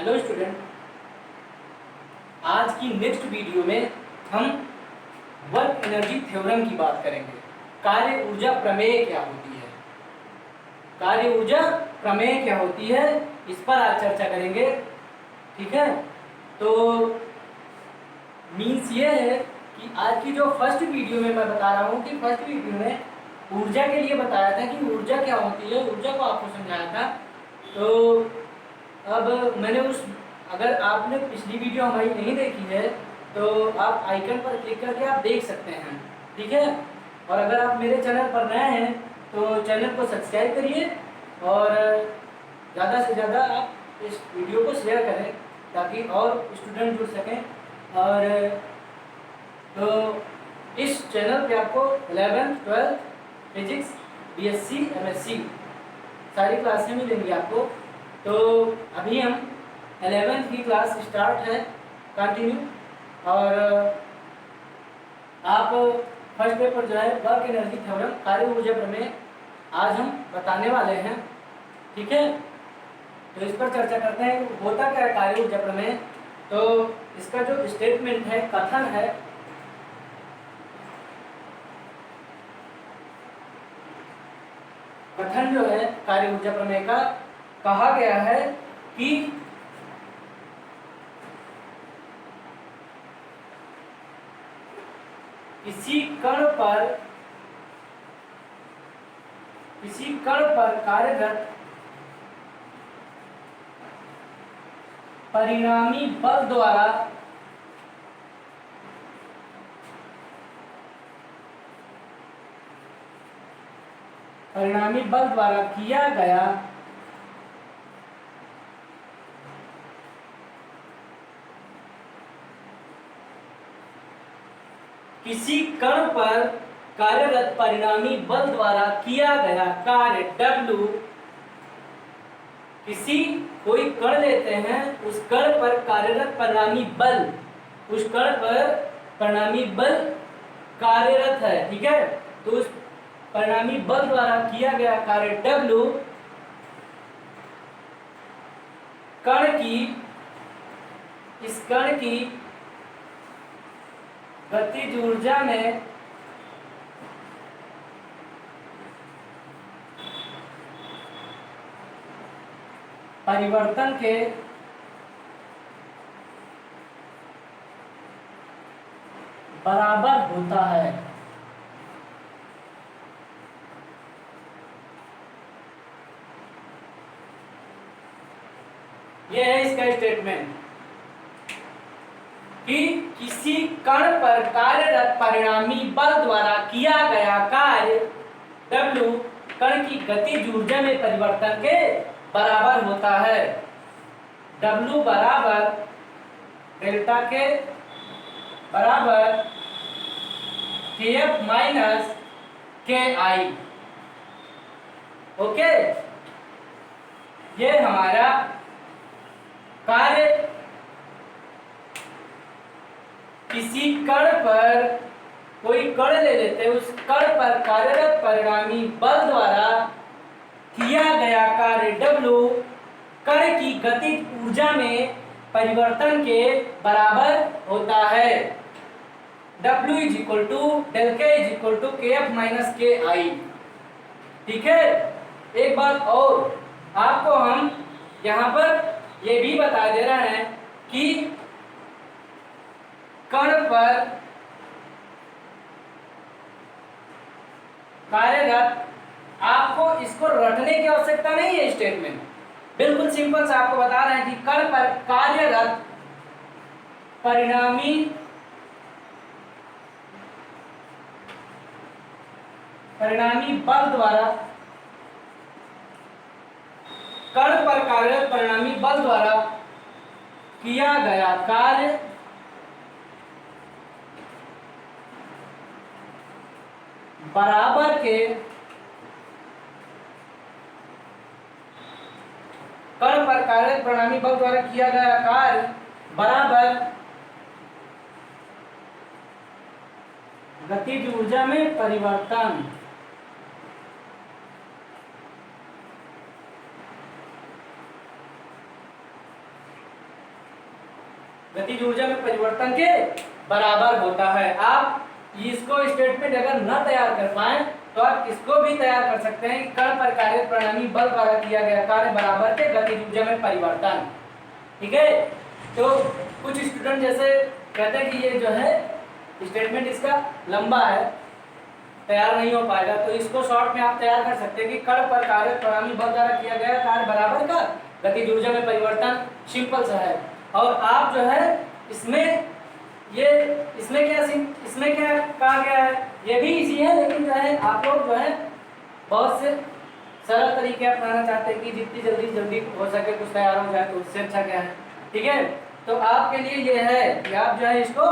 Hello student, आज की next video में हम वर्क एनर्जी थ्योरम की बात करेंगे। कार्य ऊर्जा प्रमेय क्या होती है, कार्य ऊर्जा प्रमेय क्या होती है, इस पर आज चर्चा करेंगे। ठीक है, तो मीन्स ये है कि आज की जो फर्स्ट वीडियो में मैं बता रहा हूँ कि फर्स्ट वीडियो में ऊर्जा के लिए बताया था कि ऊर्जा क्या होती है, ऊर्जा को आपको समझाया था। तो अब मैंने अगर आपने पिछली वीडियो हमारी नहीं देखी है तो आप आइकन पर क्लिक करके आप देख सकते हैं। ठीक है, और अगर आप मेरे चैनल पर नए हैं तो चैनल को सब्सक्राइब करिए और ज़्यादा से ज़्यादा आप इस वीडियो को शेयर करें ताकि और स्टूडेंट जुड़ सकें। और तो इस चैनल पे आपको 11th 12th physics, BSc, MSc सारी क्लासें मिलेंगी आपको। तो अभी हम 11th की क्लास स्टार्ट है कंटिन्यू, और आप फर्स्ट पेपर जो है वर्क एनर्जी थ्योरम कार्य ऊर्जा प्रमेय आज हम बताने वाले हैं। ठीक है, तो इस पर चर्चा करते हैं होता क्या है कार्य ऊर्जा प्रमेय। तो इसका जो स्टेटमेंट है, कथन है, कथन जो है कार्य ऊर्जा प्रमेय का, कहा गया है कि किसी कण पर कार्यरत परिणामी बल द्वारा किया गया किसी कण पर कार्यरत परिणामी बल द्वारा किया गया कार्य W, कोई कण लेते हैं, उस कण पर कार्यरत परिणामी बल, उस कण पर परिणामी बल कार्यरत है। ठीक है, तो उस परिणामी बल द्वारा किया गया कार्य W इस कण की गतिज ऊर्जा में परिवर्तन के बराबर होता है। यह है इसका स्टेटमेंट कि किसी कण पर कार्यरत परिणामी बल द्वारा किया गया कार्य W कण की गतिज ऊर्जा में परिवर्तन के बराबर होता है। W बराबर डेल्टा के बराबर Kf माइनस Ki। ओके, ये हमारा कार्य किसी कण पर, कोई कण ले लेते हैं, उस कण पर कार्यरत परिणामी बल द्वारा किया गया कार्य W कण की गतिज ऊर्जा में परिवर्तन के बराबर होता है। W = del K = Kf minus Ki। ठीक है, एक बात और आपको हम यहाँ पर ये भी बता दे रहे हैं कि कण पर कार्यरत, आपको इसको रटने की आवश्यकता नहीं है, स्टेटमेंट बिल्कुल सिंपल से आपको बता रहे हैं कि कण पर कार्यरत परिणामी बल द्वारा, कण पर कार्यरत परिणामी बल द्वारा किया गया कार्य बराबर के, कण पर कार्यरत परिणामी बल द्वारा किया गया कार्य बराबर गतिज ऊर्जा में परिवर्तन। गतिज ऊर्जा में परिवर्तन के बराबर होता है। आप इसको स्टेटमेंट अगर न तैयार कर पाए तो आप इसको भी तैयार कर सकते हैं कि कण पर कार्य प्रणाली बल द्वारा किया गया कार्य बराबर के गतिज ऊर्जा में परिवर्तन। ठीक है, तो कुछ स्टूडेंट जैसे कहते हैं कि ये जो है स्टेटमेंट इसका लंबा है, तैयार नहीं हो पाएगा, तो इसको शॉर्ट में आप तैयार कर सकते हैं कि कण पर कार्य प्रणाली बल द्वारा किया गया कार्य बराबर का गतिज ऊर्जा में परिवर्तन। सिंपल सा है। और आप जो है इसमें इसमें क्या कहा गया है, ये भी इजी है, लेकिन जो है आप लोग जो है बहुत से सरल तरीके अपनाना चाहते हैं कि जितनी जल्दी हो सके कुछ तैयार हो जाए, तो उससे अच्छा क्या है। ठीक है, तो आपके लिए ये है कि आप जो है इसको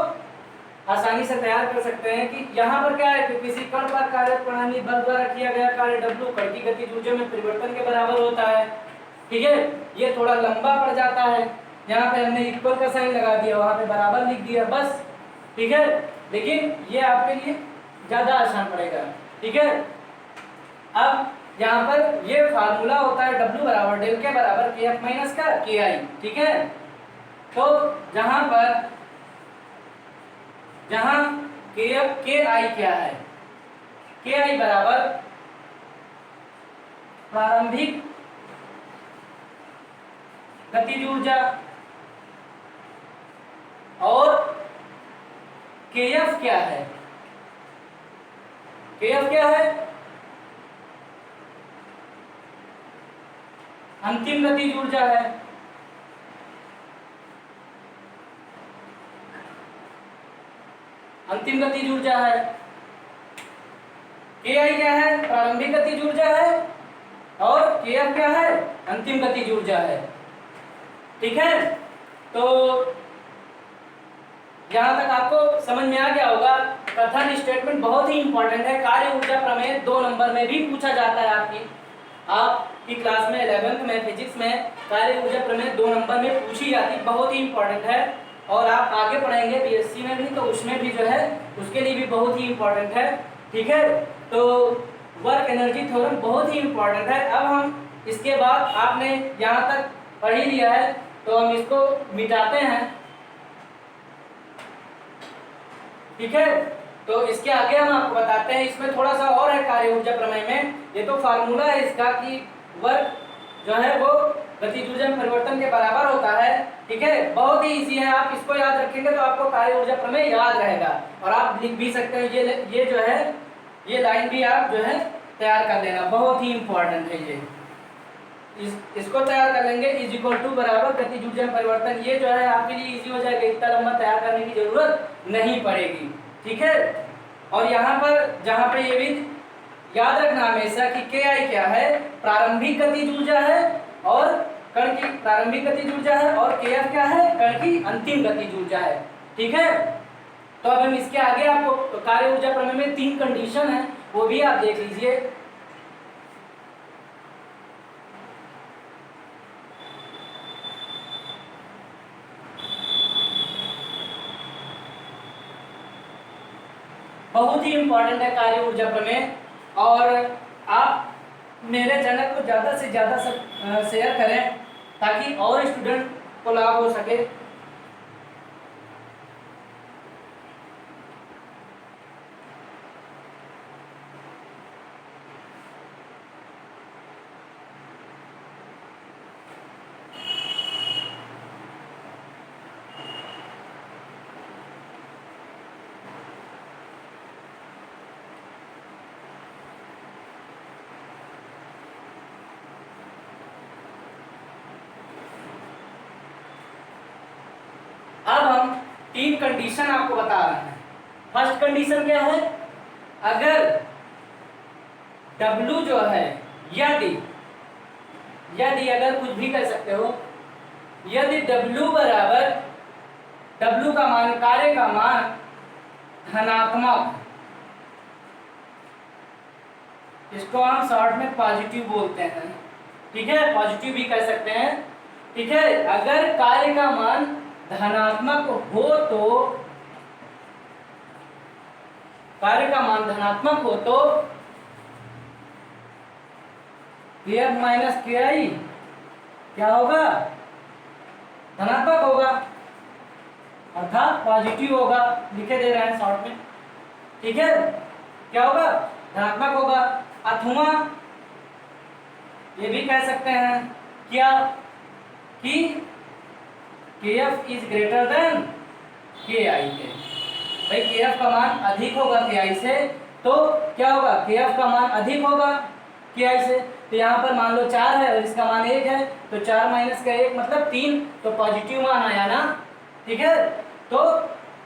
आसानी से तैयार कर सकते हैं कि यहाँ पर क्या है कि किसी कण पर कार्य प्रणाली बल द्वारा किया गया कार्य W कण की गतिज ऊर्जा में परिवर्तन के बराबर होता है। ठीक है, ये थोड़ा लंबा पड़ जाता है, यहाँ पे हमने इक्वल का साइन लगा दिया, वहाँ पे बराबर लिख दिया बस। ठीक है, लेकिन ये आपके लिए ज़्यादा आसान पड़ेगा। ठीक है, अब यहाँ पर ये फार्मूला होता है W बराबर डेल के बराबर KF माइनस का KI। ठीक है, तो जहाँ KF KI क्या है, KI बराबर प्रारंभिक गतिज ऊर्जा और KF क्या है, KF क्या है, अंतिम गतिज ऊर्जा है। अंतिम गतिज ऊर्जा है। KI क्या है, प्रारंभिक गतिज ऊर्जा है, और KF क्या है, अंतिम गतिज ऊर्जा है। ठीक है, तो यहाँ तक आपको समझ में आ गया होगा। कथन स्टेटमेंट बहुत ही इंपॉर्टेंट है। कार्य ऊर्जा प्रमेय 2 नंबर में भी पूछा जाता है। आपकी क्लास में 11th में फिजिक्स में कार्य ऊर्जा प्रमेय 2 नंबर में पूछी जाती है, बहुत ही इंपॉर्टेंट है। और आप आगे पढ़ेंगे BSc में भी, तो उसमें भी जो है उसके लिए भी बहुत ही इंपॉर्टेंट है। ठीक है, तो वर्क एनर्जी थ्योरम बहुत ही इंपॉर्टेंट है। अब हम इसके बाद आपने यहाँ तक पढ़ ही लिया है, तो हम इसको मिटाते हैं। ठीक है, तो इसके आगे हम आपको बताते हैं, इसमें थोड़ा सा और है कार्य ऊर्जा प्रमेय में। ये तो फार्मूला है इसका कि वर्क जो है वो गतिज ऊर्जा में परिवर्तन के बराबर होता है। ठीक है, बहुत ही इजी है, आप इसको याद रखेंगे तो आपको कार्य ऊर्जा प्रमेय याद रहेगा, और आप लिख भी सकते हैं। ये जो है ये लाइन भी आप जो है तैयार कर लेना, बहुत ही इंपॉर्टेंट है ये। इसको तैयार कर लेंगे, इज इक्वल टू बराबर गतिज ऊर्जा में परिवर्तन। ये जो है आपके लिए इजी हो जाएगा, इतना लंबा तैयार करने की जरूरत नहीं पड़ेगी। ठीक है, और यहाँ पर जहाँ पे ये भी याद रखना हमेशा कि KI क्या है, प्रारंभिक गतिज ऊर्जा है, और कण की प्रारंभिक गतिज ऊर्जा है, और KF क्या है, कण की अंतिम गतिज ऊर्जा है। ठीक है, तो अब हम इसके आगे आपको कार्य ऊर्जा प्रमेय में 3 कंडीशन है, वो भी आप देख लीजिए। बहुत ही इंपॉर्टेंट है कार्य ऊर्जा प्रमेय, और आप मेरे चैनल को ज़्यादा से ज़्यादा शेयर करें ताकि और स्टूडेंट को लाभ हो सके। अब हम 3 कंडीशन आपको बता रहे हैं। फर्स्ट कंडीशन क्या है, अगर W जो है, यदि अगर कुछ भी कर सकते हो, यदि W बराबर W का मान, कार्य का मान धनात्मक, इसको हम शॉर्ट में पॉजिटिव बोलते हैं। ठीक है, पॉजिटिव भी कह सकते हैं। ठीक है, अगर कार्य का मान धनात्मक हो तो, कार्य का मान धनात्मक हो तो KF माइनस KI क्या होगा, धनात्मक होगा। अर्थात पॉजिटिव होगा, लिखे दे रहे हैं शॉर्ट में, ठीक है। क्या होगा? धनात्मक होगा। अथवा ये भी कह सकते हैं क्या कि KF is greater than KI के। भाई KF का मान अधिक होगा KI से, तो क्या होगा? KF का मान अधिक होगा KI से। तो यहाँ पर मान लो 4 है और इसका मान 1 है, तो 4 माइनस का 1 मतलब 3, तो पॉजिटिव मान आया ना, ठीक है। तो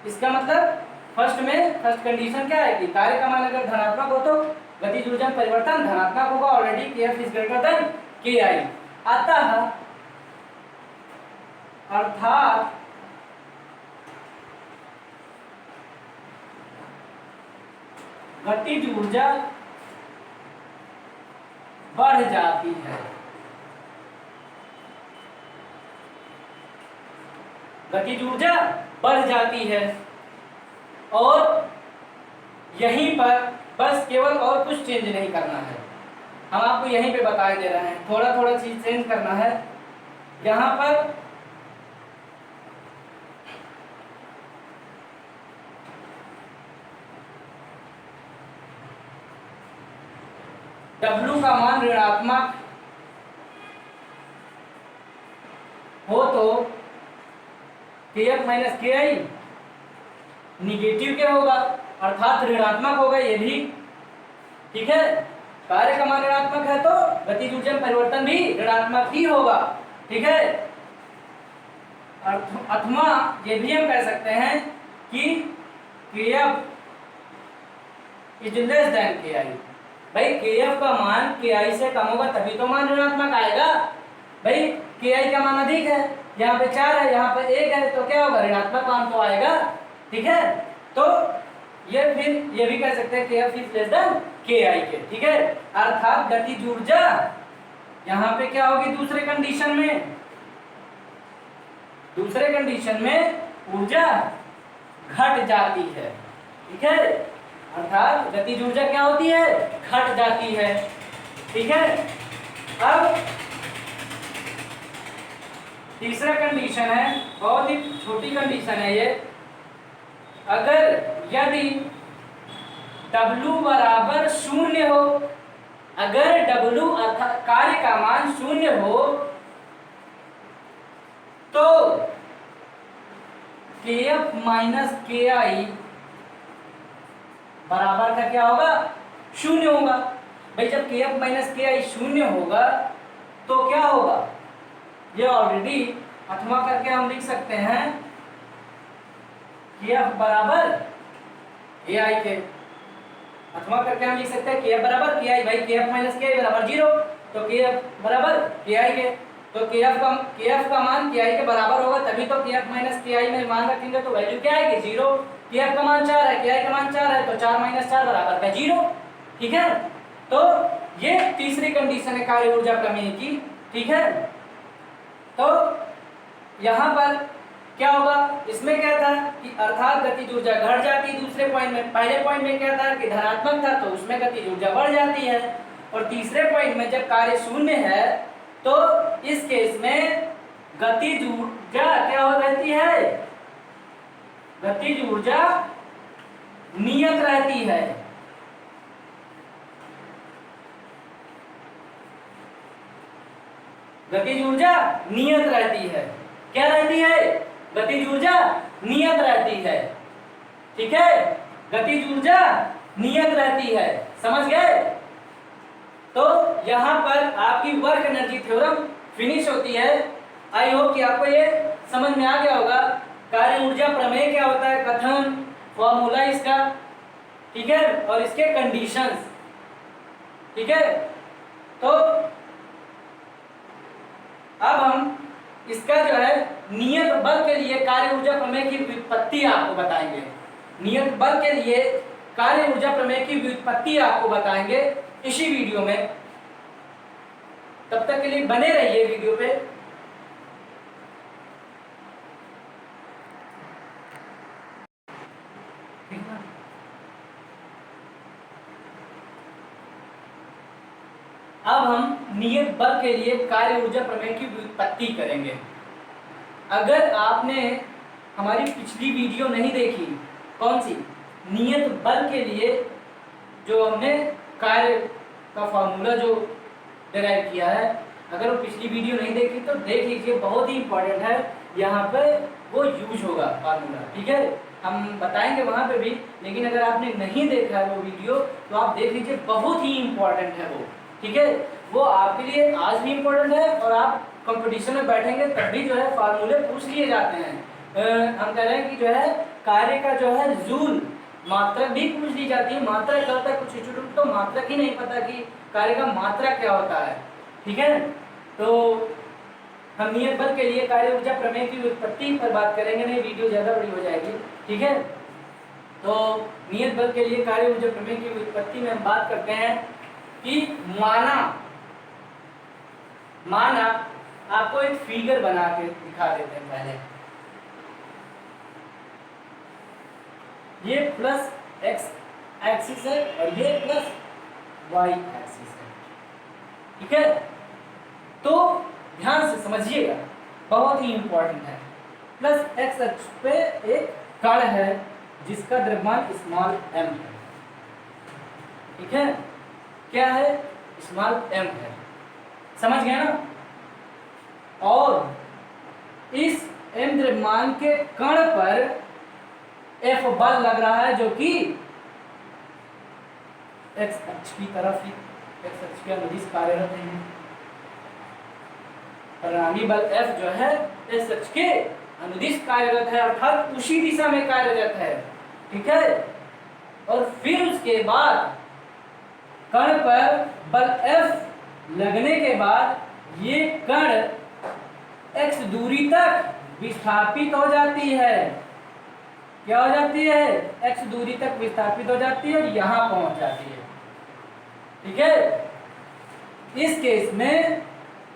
इसका मतलब फर्स्ट कंडीशन क्या है कि कार्य का मान अगर धनात्मक हो तो गतिज ऊर्जा में परिवर्तन धनात्मक होगा। Already KF is greater than KI। अतः अर्थात गतिज ऊर्जा बढ़ जाती है। गतिज ऊर्जा बढ़ जाती है और यहीं पर बस केवल और कुछ चेंज नहीं करना है, हम आपको यहीं पे बता दे रहे हैं। थोड़ा थोड़ा चीज चेंज करना है। यहाँ पर W का मान ऋणात्मक हो तो KF माइनस KI निगेटिव क्या होगा? अर्थात ऋणात्मक होगा ये भी, ठीक है। कार्य का मान ऋणात्मक है तो गतिज ऊर्जा में परिवर्तन भी ऋणात्मक ही होगा, ठीक है। अथवा ये भी हम कह सकते हैं कि KF is less than KI। भाई KF का मान KI से कम होगा तभी तो मान ऋणात्मक आएगा। भाई KI का मान अधिक है, यहाँ पे 4 है, यहाँ पे 1 है, तो क्या होगा? ऋणात्मक मान तो आएगा, ठीक है। तो ये फिर ये भी कह सकते हैं KF is less than KI के, ठीक है। अर्थात गतिज ऊर्जा यहाँ पे क्या होगी? दूसरे कंडीशन में ऊर्जा घट जाती है, ठीक है। अर्थात गतिज ऊर्जा क्या होती है? घट जाती है, ठीक है। अब तीसरा कंडीशन है, बहुत ही छोटी कंडीशन है ये। अगर यदि W बराबर 0 हो, अगर W अर्थात कार्य का मान 0 हो तो KF माइनस KI बराबर का क्या होगा? 0 होगा। भाई जब KF माइनस KI 0 होगा तो क्या होगा? ये ऑलरेडी अथवा करके हम लिख सकते हैं KF बराबर KI के। अथवा करके हम लिख सकते हैं KF बराबर KI। भाई KF माइनस KI बराबर 0, तो KF बराबर KI के। तो KF का मान KI के बराबर होगा तभी तो KF माइनस KI में मान रखेंगे तो वैल्यू क्या आएगी? 0। KF का मान 4 है, KI का मान 4 है, तो 4 माइनस 4 बराबर का 0, ठीक है। तो ये तीसरी कंडीशन है कार्य ऊर्जा प्रमेय की, ठीक है। तो यहाँ पर क्या होगा? इसमें क्या था कि अर्थात गतिज ऊर्जा घट जाती है। दूसरे पॉइंट में, पहले पॉइंट में क्या था कि धनात्मक था तो उसमें गतिज ऊर्जा बढ़ जाती है, और तीसरे पॉइंट में जब कार्य 0 है तो इस केस में गतिज ऊर्जा क्या हो रहती है? गतिज ऊर्जा नियत रहती है, गतिज ऊर्जा नियत रहती है। क्या रहती है? गतिज ऊर्जा नियत रहती है, ठीक है। गतिज ऊर्जा नियत रहती है, समझ गए? तो यहाँ पर आपकी वर्क एनर्जी थ्योरम फिनिश होती है। आई होप कि आपको ये समझ में आ गया होगा। कार्य ऊर्जा प्रमेय क्या होता है, कथन, फॉर्मूला इसका, ठीक है, और इसके कंडीशंस, ठीक है। तो अब हम इसका जो है नियत बल के लिए कार्य ऊर्जा प्रमेय की व्युत्पत्ति आपको बताएंगे। नियत बल के लिए कार्य ऊर्जा प्रमेय की व्युत्पत्ति आपको बताएंगे इसी वीडियो में। तब तक के लिए बने रहिए वीडियो पे। अब हम नियत बल के लिए कार्य ऊर्जा प्रमेय की व्युत्पत्ति करेंगे। अगर आपने हमारी पिछली वीडियो नहीं देखी, कौन सी, नियत बल के लिए जो हमने कार्य का फॉर्मूला जो डिराइव किया है, अगर वो पिछली वीडियो नहीं देखी तो देख लीजिए, बहुत ही इंपॉर्टेंट है, यहाँ पे वो यूज होगा फार्मूला, ठीक है। हम बताएंगे वहाँ पे भी, लेकिन अगर आपने नहीं देखा है वो वीडियो तो आप देख लीजिए, बहुत ही इंपॉर्टेंट है वो, ठीक है। वो आपके लिए आज भी इंपॉर्टेंट है और आप कंपटीशन में बैठेंगे तब भी जो है फार्मूले पूछ लिए जाते हैं। हम कह रहे हैं कि जो है कार्य का जो है जूल मात्रा भी पूछ ली जाती है। मात्रा क्या होता है, कुछ स्टूडेंट तो मात्रा ही नहीं पता कि कार्य का मात्रा क्या होता है, ठीक है। तो हम नियत बल के लिए कार्य ऊर्जा प्रमेय की उत्पत्ति पर बात करेंगे, नहीं वीडियो ज़्यादा बड़ी हो जाएगी, ठीक है। तो नियत बल के लिए कार्य ऊर्जा प्रमेय की उत्पत्ति में हम बात करते हैं कि माना आपको एक फिगर बना के दिखा देते हैं पहले। ये प्लस एक्स एक्सिस है और ये प्लस वाई एक्सिस है, ठीक है। तो ध्यान से समझिएगा, बहुत ही इंपॉर्टेंट है। प्लस एक्स अक्ष पे एक कण है जिसका द्रव्यमान स्मॉल m है, ठीक है। क्या है, स्मॉल m है, समझ गए ना। और इस m द्रव्यमान के कण पर F बल लग रहा है जो कि x अक्ष की तरफ ही, x अक्ष के अनुदिश कार्यरत है। परिणामी बल F जो है x अक्ष के अनुदिश कार्यरत है, अर्थात उसी दिशा में कार्यरत है, ठीक है। और फिर उसके बाद कण पर बल F लगने के बाद ये कण x दूरी तक विस्थापित हो जाती है। क्या हो जाती है, x दूरी तक विस्थापित हो जाती है और यहां पहुंच जाती है, ठीक है। इस केस में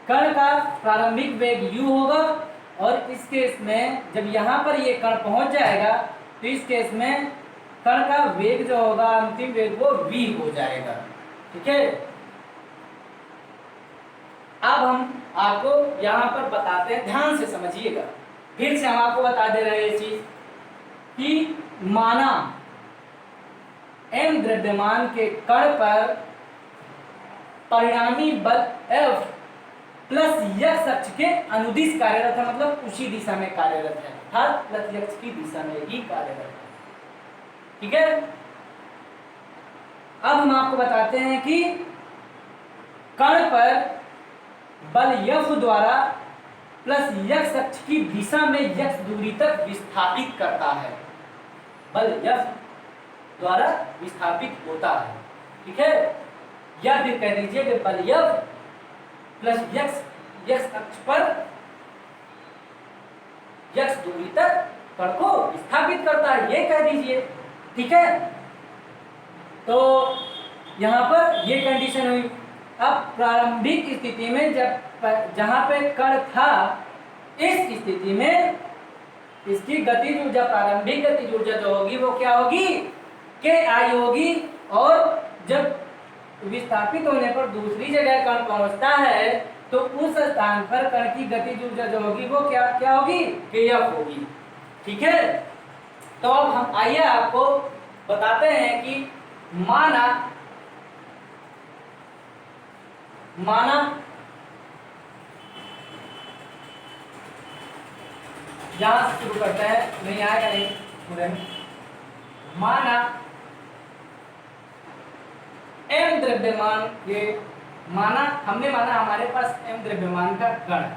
कण का प्रारंभिक वेग u होगा और इस केस में जब यहां पर ये कण पहुंच जाएगा तो इस केस में कण का वेग जो होगा, अंतिम वेग, वो v हो जाएगा, ठीक है। अब हम आपको यहां पर बताते हैं, ध्यान से समझिएगा, फिर से हम आपको बता दे रहे हैं ये चीज कि माना m द्रव्यमान के कण पर परिणामी बल F प्लस x अक्ष के अनुदिश कार्यरत है, मतलब उसी दिशा में कार्यरत है, अर्थात प्लस x की दिशा में ही कार्यरत है, ठीक है। अब हम आपको बताते हैं कि कण पर बल F द्वारा प्लस x अक्ष की दिशा में x दूरी तक विस्थापित करता है, बल F द्वारा विस्थापित होता है, ठीक है। या फिर कह दीजिए कि बल F प्लस x अक्ष पर x दूरी तक कण को विस्थापित करता है, ये कह दीजिए, ठीक है। तो यहां पर ये कंडीशन हुई। अब प्रारंभिक स्थिति में जहां पे कण था, इस स्थिति में इसकी गतिज ऊर्जा, प्रारंभिक गतिज ऊर्जा जो होगी वो क्या होगी, KI होगी। और जब विस्थापित होने पर दूसरी जगह कण पहुंचता है तो उस स्थान पर कण की गतिज ऊर्जा जो होगी वो क्या होगी, KF होगी, ठीक है। तो अब हम आइए आपको बताते हैं कि माना यहां से शुरू करते हैं, नहीं आएगा नहीं पूरे। माना m द्रव्यमान के हमने माना हमारे पास m द्रव्यमान का कण है,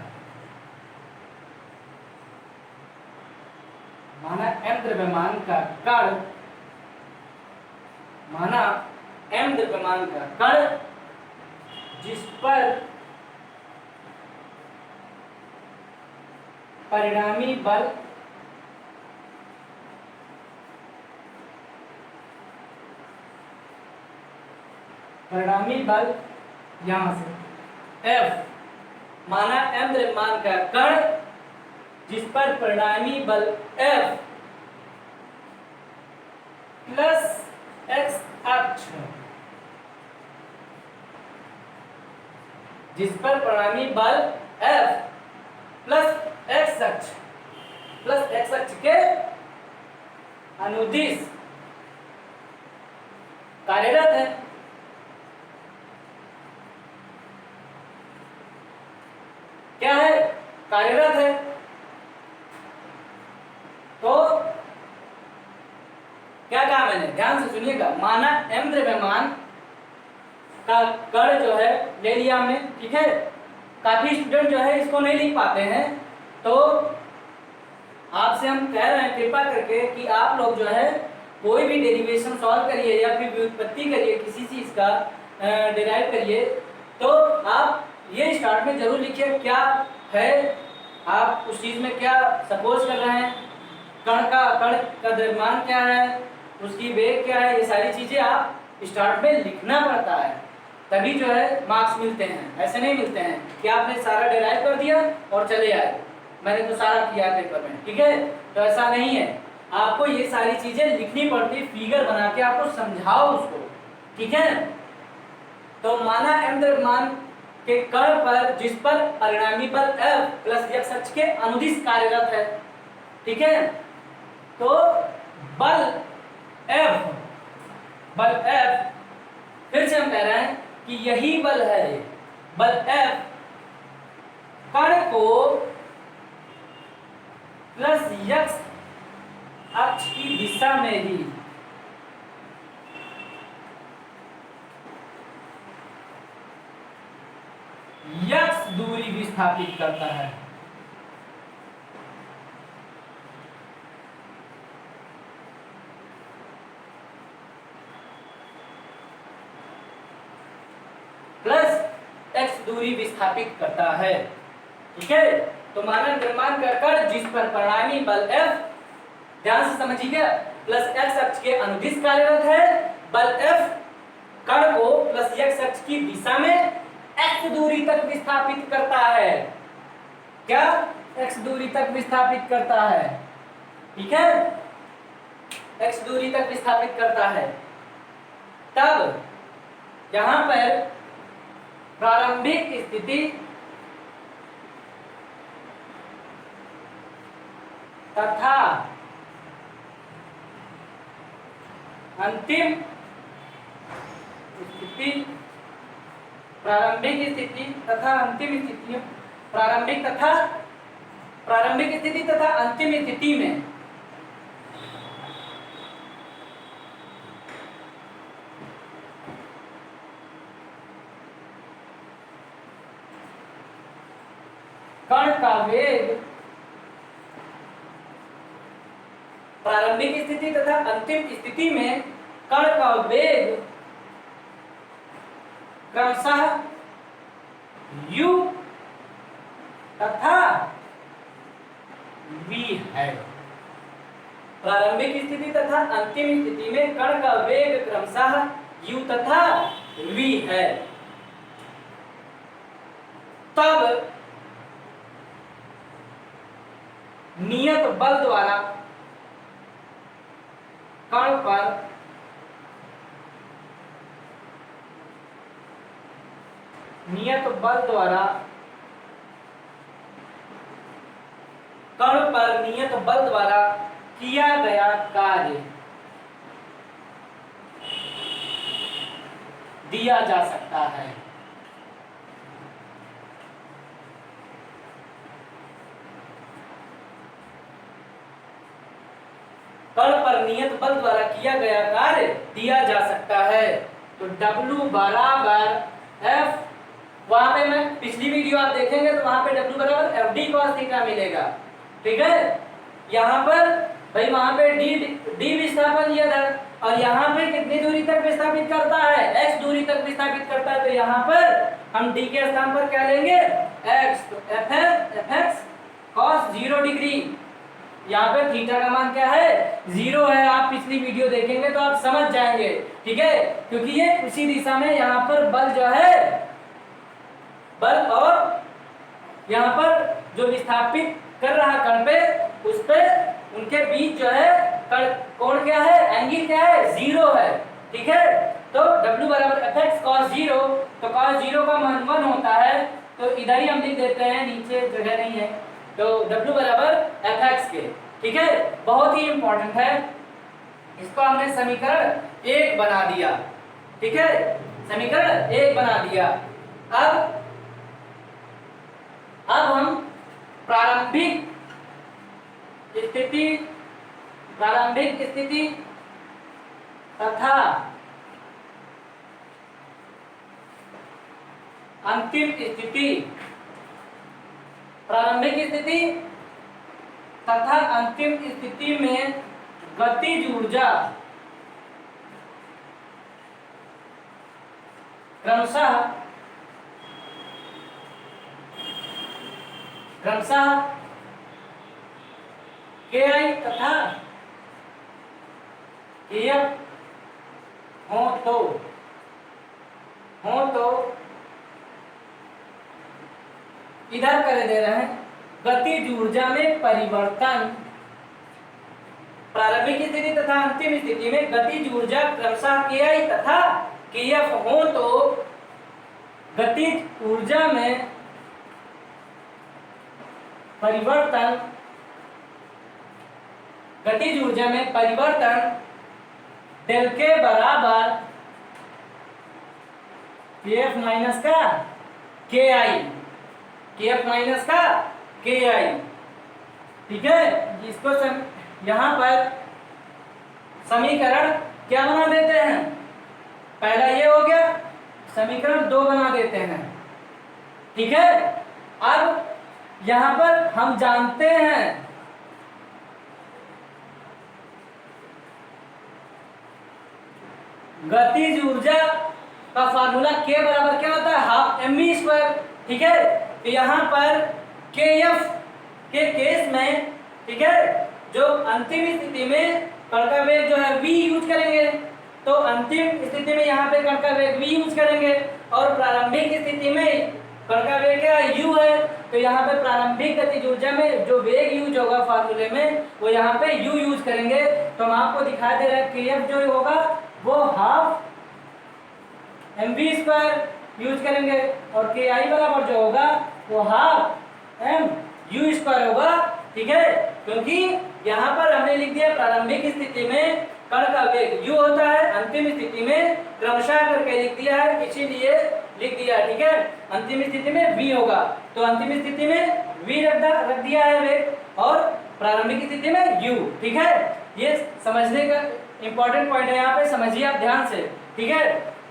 माना m द्रव्यमान का कण, माना m द्रव्यमान का कण जिस पर परिणामी बल यहां से F, माना m द्रव्यमान का कण जिस पर परिणामी बल F प्लस x अक्ष, जिस पर परिणामी बल F प्लस x अक्ष प्लस एक्स अक्ष के अनुदिश कार्यरत है। क्या है? कार्यरत है। तो क्या कहा मैंने, ध्यान से सुनिएगा। माना m द्रव्यमान का कण जो है ले लिया हमने, ठीक है। काफी स्टूडेंट जो है इसको नहीं लिख पाते हैं, तो आपसे हम कह रहे हैं कृपा करके कि आप लोग जो है कोई भी डेरिवेशन सॉल्व करिए या फिर व्युत्पत्ति करिए, किसी चीज का डिराइव करिए, तो आप ये स्टार्ट में जरूर लिखिए क्या है, आप उस चीज में क्या सपोज कर रहे हैं, कण का द्रव्यमान क्या है, उसकी वेग क्या है, ये सारी चीजें आप स्टार्ट में लिखना पड़ता है, तभी जो है मार्क्स मिलते हैं। ऐसे नहीं मिलते हैं कि आपने सारा डिराइव कर दिया और चले आए, मैंने तो सारा किया पेपर में, ठीक है। तो ऐसा नहीं है, आपको ये सारी चीजें लिखनी पड़ती, फिगर बना के आपको समझाओ उसको, ठीक है। तो माना m द्रव्यमान के कण पर जिस पर परिणामी बल F प्लस x अक्ष के अनुदिश कार्यरत है, ठीक है। तो बल F फिर से हम कह रहे हैं कि यही बल है, बल F कण को प्लस x अक्ष की दिशा में ही x दूरी विस्थापित करता है। प्लस x दूरी विस्थापित करता है, ठीक है। तो माना द्रव्यमान का कण जिस पर परिणामी बल F, ध्यान से समझिएगा, प्लस x अक्ष के अनुदिश कार्यरत है, बल F कण को प्लस x अक्ष की दिशा में x दूरी तक विस्थापित करता है। क्या? x दूरी तक विस्थापित करता है, ठीक है, x दूरी तक विस्थापित करता है। तब यहां पर प्रारंभिक स्थिति तथा अंतिम स्थिति, प्रारंभिक स्थिति तथा अंतिम स्थिति, प्रारंभिक स्थिति तथा अंतिम स्थिति में कण का वेग, प्रारंभिक स्थिति तथा अंतिम स्थिति में कण का वेग क्रमशः u तथा v है। प्रारंभिक स्थिति तथा अंतिम स्थिति में कण का वेग क्रमशः u तथा v है। तब नियत बल द्वारा कण पर नियत बल द्वारा किया गया कार्य दिया जा सकता है। कण पर नियत बल द्वारा किया गया कार्य दिया जा सकता है। तो W बराबर F, वहां पे मैं पिछली वीडियो आप देखेंगे तो वहां पे W बराबर FD cos थीटा मिलेगा, ठीक है। यहाँ पर भाई वहां पे D विस्थापन दिया था और यहाँ पे कितनी दूरी तक विस्थापित करता है, x दूरी तक विस्थापित करता है। तो यहाँ पर हम D के स्थान पर क्या लेंगे, x, तो Fx cos 0 डिग्री, यहाँ पे थीटा का मान क्या है, 0 है। आप पिछली वीडियो देखेंगे तो आप समझ जाएंगे, ठीक है, क्योंकि ये उसी दिशा में यहाँ पर बल जो है, बल और यहाँ पर जो विस्थापित कर रहा कण पे, उस पे उनके बीच जो है कोण क्या है, एंगल क्या है, 0 है, ठीक है। तो W बराबर Fx cos 0, तो cos 0 का मान 1 होता है। तो इधर ही हम लिख देते हैं, नीचे जगह नहीं है, तो W बराबर Fx के, ठीक है, बहुत ही इंपॉर्टेंट है। इसको हमने समीकरण 1 बना दिया, ठीक है, समीकरण 1 बना दिया। अब हम प्रारंभिक स्थिति तथा अंतिम स्थिति, प्रारंभिक स्थिति तथा अंतिम स्थिति में गतिज ऊर्जा क्रमशः Ki तथा Kf हो तो इधर कर दे रहे हैं गतिज ऊर्जा में परिवर्तन, प्रारंभिक स्थिति तथा अंतिम स्थिति में गतिज ऊर्जा क्रमशः Ki तथा Kf हो तो गतिज ऊर्जा में परिवर्तन, गतिज ऊर्जा में परिवर्तन डेल के बराबर Kf माइनस का Ki, Kf माइनस का Ki, ठीक है। इसको यहाँ पर समीकरण क्या बना देते हैं, पहला ये हो गया, समीकरण 2 बना देते हैं, ठीक है। अब यहाँ पर हम जानते हैं गतिज ऊर्जा का फार्मूला K बराबर क्या होता है, हाफ mv², ठीक है। तो यहाँ पर Kf के केस में, ठीक है, जो अंतिम स्थिति में कण का वेग जो है v यूज करेंगे, तो अंतिम स्थिति में यहाँ पे कण का वेग v यूज करेंगे, और प्रारंभिक स्थिति में कण का वेग क्या u है, तो यहाँ पे प्रारंभिक गतिज ऊर्जा में जो वेग यूज होगा फार्मूले में वो यहाँ पे u यूज करेंगे। तो हम आपको दिखा दे रहे हैं Kf जो होगा वो हाफ mv² यूज करेंगे, और Ki बराबर जो होगा वो हाफ mu² होगा, ठीक है। क्योंकि यहाँ पर हमने लिख दिया प्रारंभिक स्थिति में कण का वेग u होता है, अंतिम स्थिति में क्रमशः करके लिख दिया है, इसीलिए लिख दिया, ठीक है। अंतिम स्थिति में v होगा, तो अंतिम स्थिति में v रख दिया है वेग, और प्रारंभिक स्थिति में u, ठीक है। ये समझने का इंपॉर्टेंट पॉइंट है, यहाँ पे समझिए आप ध्यान से, ठीक है,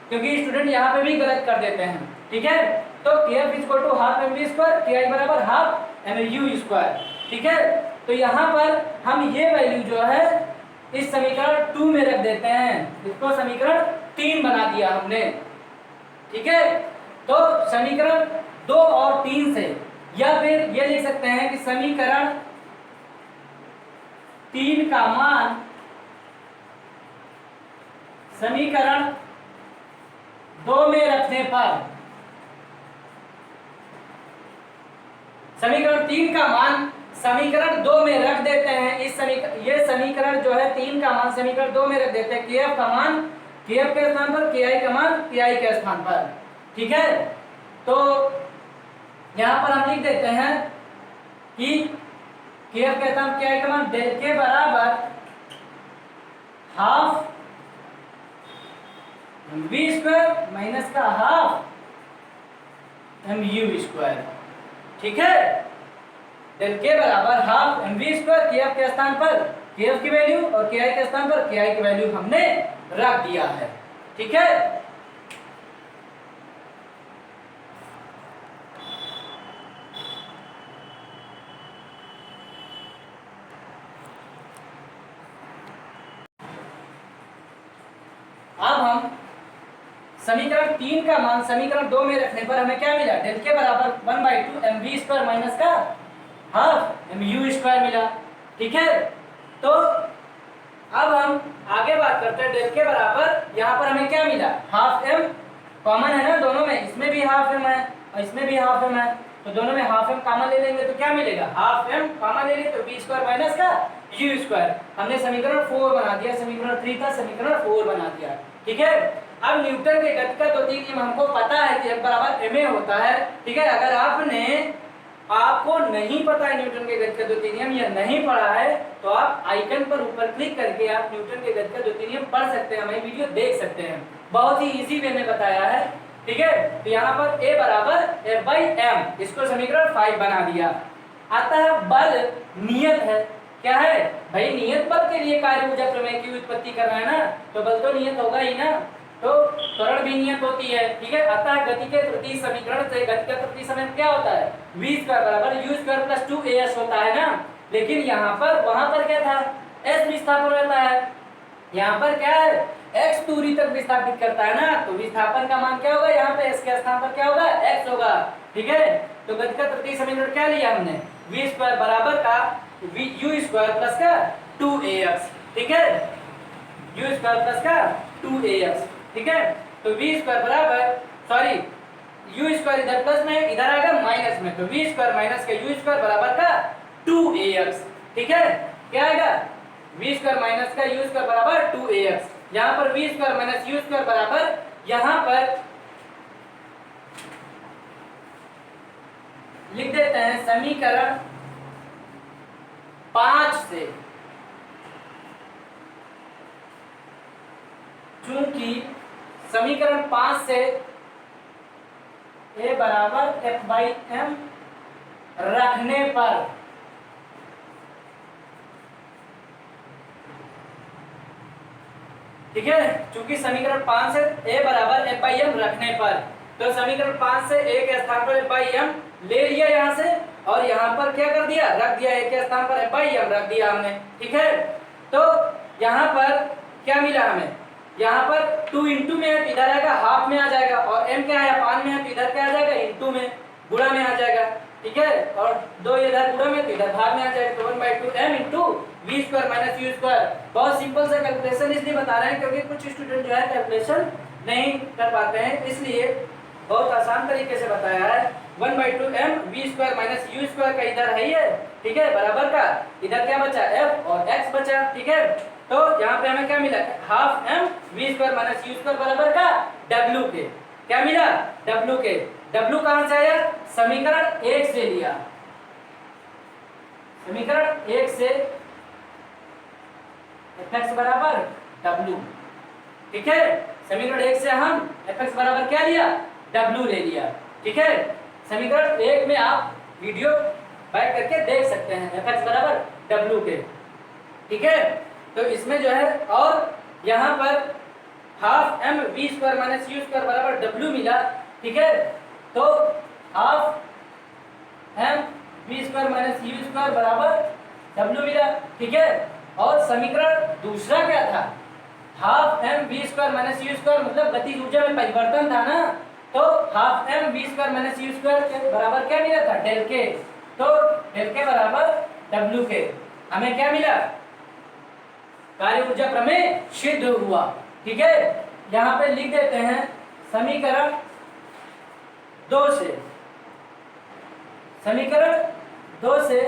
क्योंकि स्टूडेंट यहाँ पे भी गलत कर देते हैं, ठीक है। तो Kf = हाफ mv², Ki बराबर हाफ mu², ठीक है। तो यहाँ पर हम ये वैल्यू जो है इस समीकरण 2 में रख देते हैं, इसको समीकरण 3 बना दिया हमने, ठीक है। तो समीकरण 2 और 3 से, या फिर ये लिख सकते हैं कि समीकरण 3 का मान समीकरण 2 में रखने पर, समीकरण 3 का मान समीकरण 2 में रख देते हैं। इस ये समीकरण जो है 3 का मान समीकरण 2 में रख देते हैं, Kf का मान Kf के स्थान पर, Ki का मान Ki के स्थान पर, ठीक है। तो यहाँ पर हम लिख देते हैं कि Kf के स्थान Ki का मान डेल के बराबर हाफ mv² माइनस का हाफ mu², ठीक है। डेल के बराबर हाफ mv² Kf के स्थान पर Kf की वैल्यू और Ki के स्थान पर Ki की वैल्यू हमने रख दिया है, ठीक है। अब हम समीकरण 3 का मान समीकरण 2 में रखने पर हमें क्या मिला, डेल के बराबर 1/2 mv² माइनस का हाफ mu² मिला, ठीक है। तो अब हम आगे बात करते हैं, डेल के बराबर यहाँ पर हमें क्या मिला, हाफ m कॉमन है ना दोनों में, इसमें भी हाफ m है और इसमें भी हाफ m है, तो दोनों में हाफ m कॉमन ले लेंगे तो क्या मिलेगा, हाफ m कॉमन ले लेंगे तो v² माइनस का u²। हमने समीकरण 4 बना दिया, समीकरण 3 था समीकरण 4 बना दिया, ठीक है। अब न्यूटन के गति का द्वितीय नियम हमको पता है कि F बराबर ma होता है, ठीक है। अगर आपने आपको नहीं पता है न्यूटन के गति का द्वितीय नियम या नहीं पढ़ा है तो आप आइकन पर ऊपर क्लिक करके आप न्यूटन के गति का द्वितीय नियम पढ़ सकते हैं, हमारी वीडियो देख सकते हैं। बहुत ही इजी वे में बताया है, ठीक है। तो यहाँ पर A बराबर F/m, इसको समीकरण 5 बना दिया। आता है बल नियत है, क्या है भाई, नियत बल के लिए कार्य ऊर्जा प्रमेय की उत्पत्ति करना है ना, तो बल तो नियत होगा ही ना, तो त्वरण भी नियत होती है, ठीक है। आता है गति के तृतीय समीकरण से, गति का तृतीय समीकरण क्या होता है, v² बराबर u² + 2as होता है ना। लेकिन यहाँ पर, वहां पर क्या था, s विस्थापन रहता है, यहाँ पर क्या है, x दूरी तक विस्थापित करता है ना, तो विस्थापन का मान क्या होगा, यहाँ पे s के स्थान पर क्या होगा, x होगा, ठीक है। तो गति का तृतीय समीकरण क्या लिया हमने, v² बराबर का u² प्लस का 2ax, ठीक है, u² प्लस का 2ax, ठीक है। तो v² बराबर, सॉरी u² इधर प्लस में, इधर आएगा माइनस में, तो v² माइनस का u² बराबर का 2ax, ठीक है। क्या आएगा, v² माइनस का u² बराबर 2ax। यहाँ पर v² माइनस u² बराबर, यहाँ पर लिख देते हैं समीकरण 5 से, चूंकि समीकरण 5 से A बराबर F/m रखने पर, ठीक है, चूंकि समीकरण 5 से A बराबर F/m रखने पर, तो समीकरण 5 से A के स्थान पर F/m ले लिया यहाँ से, और यहाँ पर क्या कर दिया, रख दिया, A के स्थान पर F/m रख दिया हमने, ठीक है। तो यहाँ पर क्या मिला हमें, यहाँ पर 2 इंटू में है तो इधर आएगा हाफ में आ जाएगा, और m क्या है, अपान में है तो इधर क्या आ जाएगा, इंटू में, गुणा में आ जाएगा, ठीक है, और 2 इधर गुणा में तो इधर भाग में आ जाएगा, तो 1/2 m into v² minus u²। बहुत सिंपल सा कैलकुलेशन इसलिए बता रहे हैं क्योंकि कुछ स्टूडेंट जो है कैलकुलेशन नहीं कर पाते हैं, इसलिए बहुत आसान तरीके से बताया है। 1/2 m v² माइनस u² का इधर है ये, ठीक है, बराबर का, इधर क्या बचा, f और x बचा, ठीक है। तो यहाँ पे हमें क्या मिला, half m v² minus u² बराबर का w के, क्या मिला, w के, w कहां से आया, समीकरण 1 से लिया, समीकरण 1 से fx बराबर w, ठीक है। समीकरण 1 से हम fx बराबर क्या लिया, w ले लिया, ठीक है। समीकरण 1 में आप वीडियो बैक करके देख सकते हैं, fx बराबर w के, ठीक है। तो इसमें जो है, और यहाँ पर half m v² minus u² बराबर w मिला, ठीक है। तो half m v² minus u² बराबर w मिला, ठीक है। और समीकरण दूसरा क्या था, half m v² minus u² मतलब गतिज ऊर्जा में परिवर्तन था ना, तो half m v² minus u² के बराबर क्या मिला था, डेल के, तो डेल के बराबर w के, हमें क्या मिला, कार्य ऊर्जा प्रमेय सिद्ध हुआ, ठीक है। यहाँ पे लिख देते हैं समीकरण 2 से, समीकरण 2 से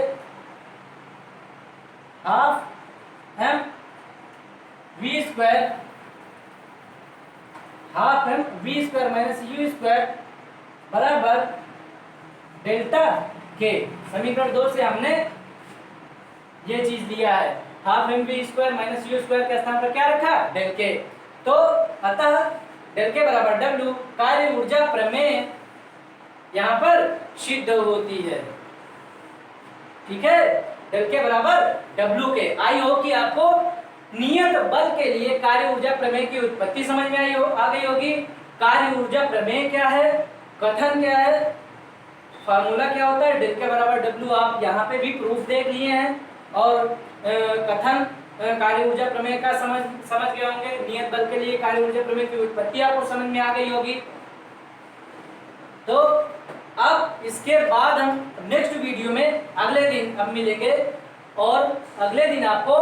half m v² half m v² minus u² बराबर डेल्टा के, समीकरण 2 से हमने ये चीज लिया है, half m v² minus u² के स्थान पर क्या रखा, डेल के। तो अतः डेल के बराबर w, कार्य ऊर्जा प्रमेय यहाँ पर सिद्ध होती है, ठीक है, डेल के बराबर w के। आई हो कि आपको नियत बल के लिए कार्य ऊर्जा प्रमेय की उत्पत्ति समझ में आ गई होगी। कार्य ऊर्जा प्रमेय क्या है, कथन क्या है, फार्मूला क्या होता है, डेल के बराबर w आप यहाँ पे भी प्रूफ देख लिए हैं, और कथन कार्य ऊर्जा प्रमेय का समझ गए होंगे। नियत बल के लिए कार्य ऊर्जा प्रमेय की उत्पत्ति आपको समझ में आ गई होगी। तो अब इसके बाद हम नेक्स्ट वीडियो में अगले दिन अब मिलेंगे, और अगले दिन आपको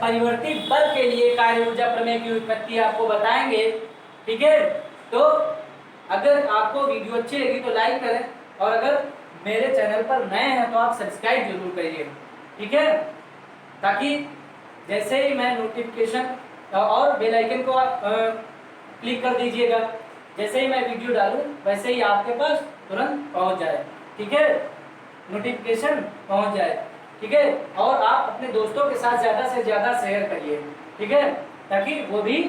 परिवर्ती बल के लिए कार्य ऊर्जा प्रमेय की उत्पत्ति आपको बताएंगे, ठीक है। तो अगर आपको वीडियो अच्छी लगी तो लाइक करें, और अगर मेरे चैनल पर नए हैं तो आप सब्सक्राइब जरूर करिए, ठीक है, ताकि जैसे ही मैं नोटिफिकेशन और बेल आइकन को आप क्लिक कर दीजिएगा, जैसे ही मैं वीडियो डालूं वैसे ही आपके पास तुरंत पहुंच जाए। ठीक है, नोटिफिकेशन पहुंच जाए, ठीक है। और आप अपने दोस्तों के साथ ज़्यादा से ज़्यादा शेयर करिए, ठीक है, ताकि वो भी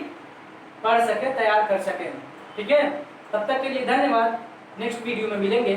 पढ़ सके, तैयार कर सकें, ठीक है। तब तक के लिए धन्यवाद, नेक्स्ट वीडियो में मिलेंगे।